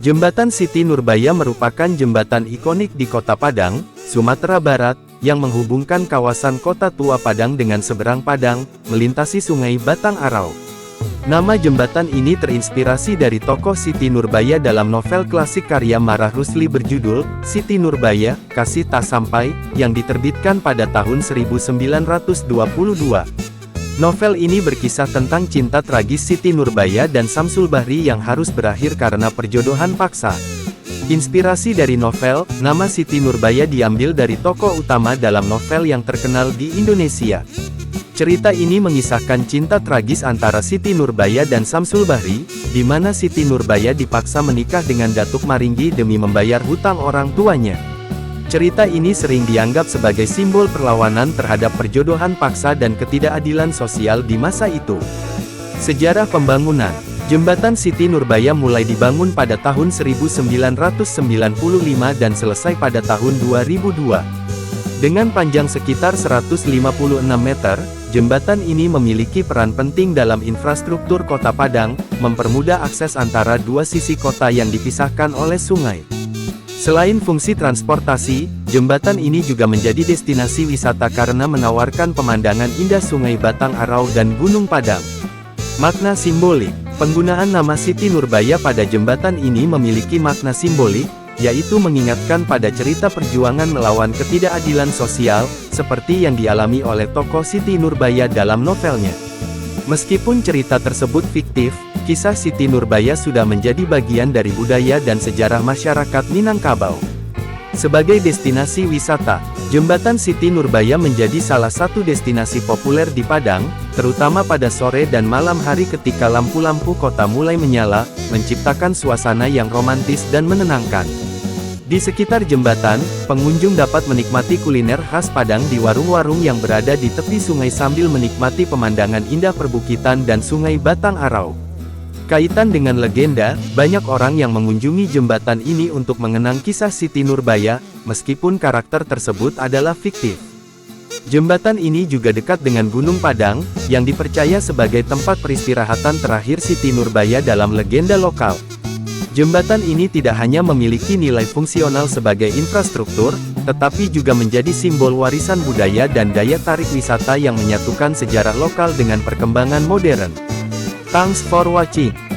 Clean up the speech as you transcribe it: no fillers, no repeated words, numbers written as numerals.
Jembatan Siti Nurbaya merupakan jembatan ikonik di Kota Padang, Sumatera Barat, yang menghubungkan kawasan Kota Tua Padang dengan seberang Padang, melintasi Sungai Batang Arau. Nama jembatan ini terinspirasi dari tokoh Siti Nurbaya dalam novel klasik karya Marah Rusli berjudul, Siti Nurbaya, Kasih Tak Sampai, yang diterbitkan pada tahun 1922. Novel ini berkisah tentang cinta tragis Siti Nurbaya dan Samsul Bahri yang harus berakhir karena perjodohan paksa. Inspirasi dari novel, nama Siti Nurbaya diambil dari tokoh utama dalam novel yang terkenal di Indonesia. Cerita ini mengisahkan cinta tragis antara Siti Nurbaya dan Samsul Bahri, di mana Siti Nurbaya dipaksa menikah dengan Datuk Maringgi demi membayar hutang orang tuanya. Cerita ini sering dianggap sebagai simbol perlawanan terhadap perjodohan paksa dan ketidakadilan sosial di masa itu. Sejarah pembangunan. Jembatan Siti Nurbaya mulai dibangun pada tahun 1995 dan selesai pada tahun 2002. Dengan panjang sekitar 156 meter, jembatan ini memiliki peran penting dalam infrastruktur Kota Padang, mempermudah akses antara dua sisi kota yang dipisahkan oleh sungai. Selain fungsi transportasi, jembatan ini juga menjadi destinasi wisata karena menawarkan pemandangan indah Sungai Batang Arau dan Gunung Padang. Makna simbolik. Penggunaan nama Siti Nurbaya pada jembatan ini memiliki makna simbolik, yaitu mengingatkan pada cerita perjuangan melawan ketidakadilan sosial, seperti yang dialami oleh tokoh Siti Nurbaya dalam novelnya. Meskipun cerita tersebut fiktif, kisah Siti Nurbaya sudah menjadi bagian dari budaya dan sejarah masyarakat Minangkabau. Sebagai destinasi wisata, jembatan Siti Nurbaya menjadi salah satu destinasi populer di Padang, terutama pada sore dan malam hari ketika lampu-lampu kota mulai menyala, menciptakan suasana yang romantis dan menenangkan. Di sekitar jembatan, pengunjung dapat menikmati kuliner khas Padang di warung-warung yang berada di tepi sungai sambil menikmati pemandangan indah perbukitan dan Sungai Batang Arau. Kaitan dengan legenda, banyak orang yang mengunjungi jembatan ini untuk mengenang kisah Siti Nurbaya, meskipun karakter tersebut adalah fiktif. Jembatan ini juga dekat dengan Gunung Padang, yang dipercaya sebagai tempat peristirahatan terakhir Siti Nurbaya dalam legenda lokal. Jembatan ini tidak hanya memiliki nilai fungsional sebagai infrastruktur, tetapi juga menjadi simbol warisan budaya dan daya tarik wisata yang menyatukan sejarah lokal dengan perkembangan modern. Thanks for watching.